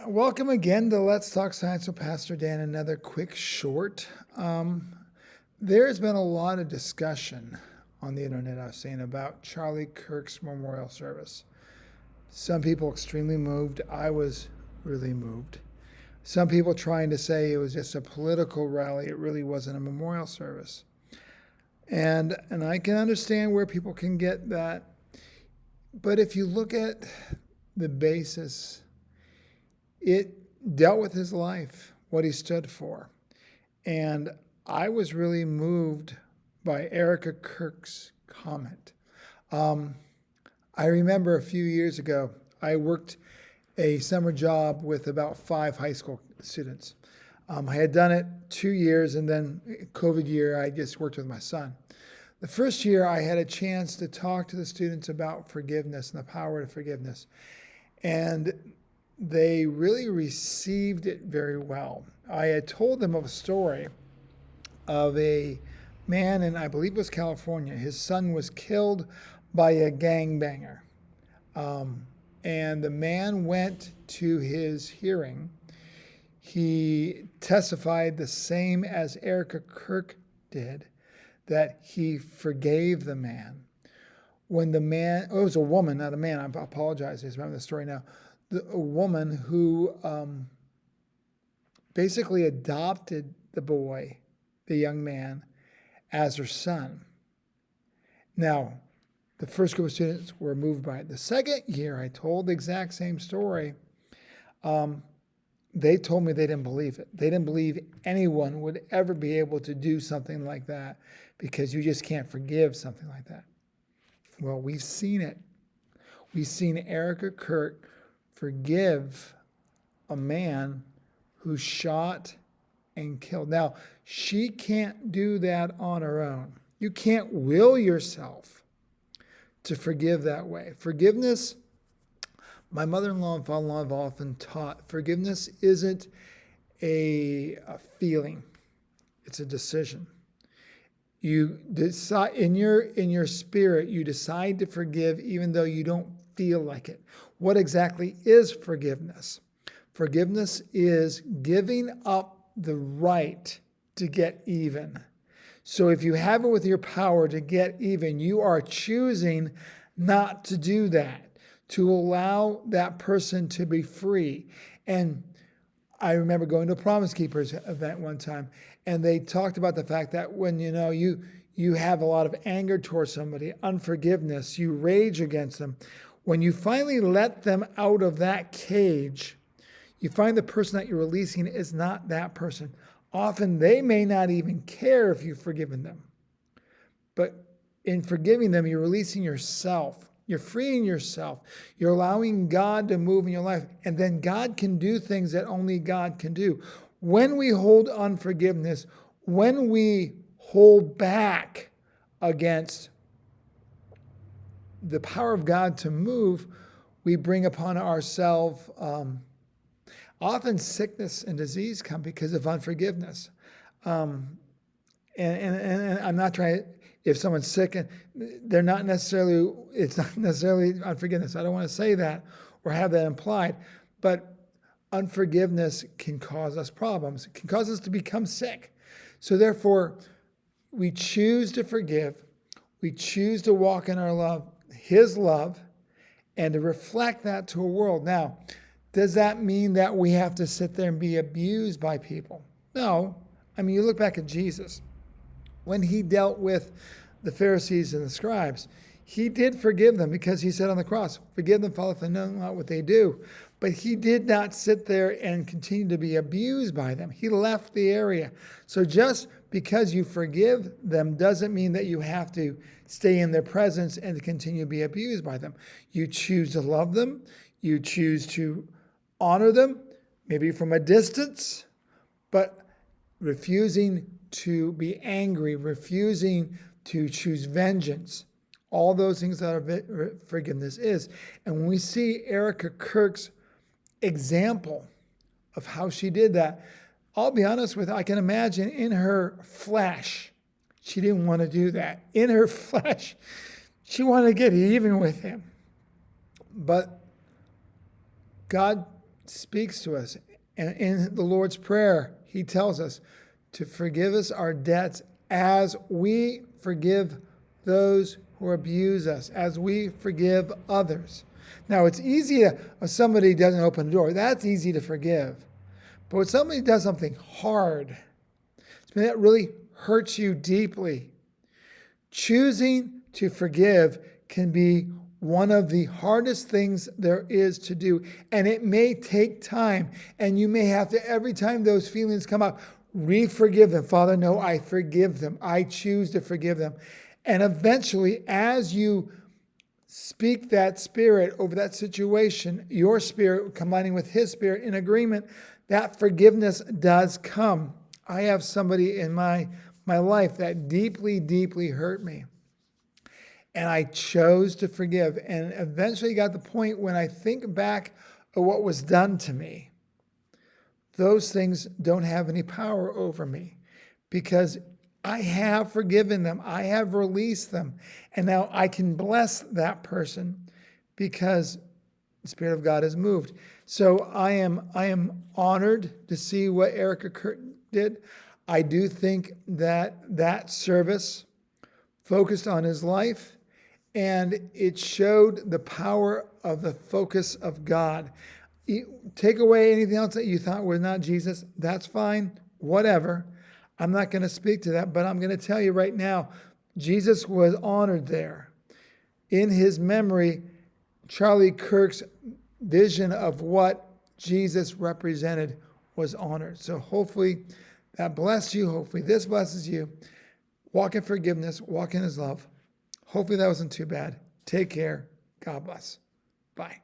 Welcome again to Let's Talk Science with Pastor Dan. Another quick short. There's been a lot of discussion on the internet, I was saying, about Charlie Kirk's memorial service. Some people extremely moved. I was really moved. Some people trying to say it was just a political rally. It really wasn't a memorial service. And I can understand where people can get that. But if you look at the basis, it dealt with his life, what he stood for. And I was really moved by Erica Kirk's comment. I remember a few years ago, I worked a summer job with about 5 high school students. I had done it 2 years, and then COVID year, I just worked with my son. The first year, I had a chance to talk to the students about forgiveness and the power of forgiveness. And they really received it very well. I had told them of a story of a man in, I believe it was California. His son was killed by a gangbanger. And the man went to his hearing. He testified the same as Erica Kirk did, that he forgave the man. When the man, it was a woman, not a man, I apologize, I just remember the story now. A woman who basically adopted the boy, the young man, as her son. Now, the first group of students were moved by it. The second year, I told the exact same story. They told me they didn't believe it. They didn't believe anyone would ever be able to do something like that because you just can't forgive something like that. Well, we've seen it. We've seen Erica Kirk forgive a man who shot and killed. Now, she can't do that on her own. You can't will yourself to forgive that way. Forgiveness, my mother-in-law and father-in-law have often taught, forgiveness isn't a feeling. It's a decision. You decide in your spirit, you decide to forgive even though you don't feel like it. What exactly is forgiveness? Forgiveness is giving up the right to get even. So if you have it with your power to get even, you are choosing not to do that, to allow that person to be free. And I remember going to a Promise Keepers event one time, and they talked about the fact that when you have a lot of anger towards somebody, unforgiveness, you rage against them. When you finally let them out of that cage, you find the person that you're releasing is not that person. Often they may not even care if you've forgiven them. But in forgiving them, you're releasing yourself. You're freeing yourself. You're allowing God to move in your life. And then God can do things that only God can do. When we hold unforgiveness, when we hold back against the power of God to move, we bring upon ourselves often sickness and disease come because of unforgiveness. And I'm not trying, if someone's sick and it's not necessarily unforgiveness. I don't want to say that or have that implied, but unforgiveness can cause us problems. It can cause us to become sick. So therefore, we choose to forgive. We choose to walk in our love, His love, and to reflect that to a world. Now, does that mean that we have to sit there and be abused by people? No. I mean, you look back at Jesus. When he dealt with the Pharisees and the scribes, he did forgive them because he said on the cross, forgive them, Father, for they know not what they do. But he did not sit there and continue to be abused by them. He left the area. So just because you forgive them doesn't mean that you have to stay in their presence and to continue to be abused by them. You choose to love them. You choose to honor them, maybe from a distance, but refusing to be angry, refusing to choose vengeance. All those things that forgiveness is. And when we see Erica Kirk's example of how she did that, I'll be honest with you, I can imagine in her flesh, she didn't want to do that. In her flesh, she wanted to get even with him. But God speaks to us. And in the Lord's Prayer, he tells us to forgive us our debts as we forgive those who abuse us, as we forgive others. Now, it's easy to, if somebody doesn't open the door, that's easy to forgive. But when somebody does something hard, something that really hurts you deeply, choosing to forgive can be one of the hardest things there is to do. And it may take time. And you may have to, every time those feelings come up, re-forgive them. Father, no, I forgive them. I choose to forgive them. And eventually, as you speak that spirit over that situation, your spirit combining with his spirit in agreement, that forgiveness does come. I have somebody in my life that deeply, deeply hurt me. And I chose to forgive. And eventually got to the point when I think back of what was done to me, those things don't have any power over me because I have forgiven them. I have released them. And now I can bless that person because the Spirit of God has moved. So I am honored to see what Erica Kirk did. I do think that service focused on his life, and it showed the power of the focus of God. Take away anything else that you thought was not Jesus, that's fine, whatever. I'm not going to speak to that, but I'm going to tell you right now, Jesus was honored there. In his memory, Charlie Kirk's vision of what Jesus represented was honored. So hopefully that blessed you. Hopefully this blesses you. Walk in forgiveness. Walk in his love. Hopefully that wasn't too bad. Take care. God bless. Bye.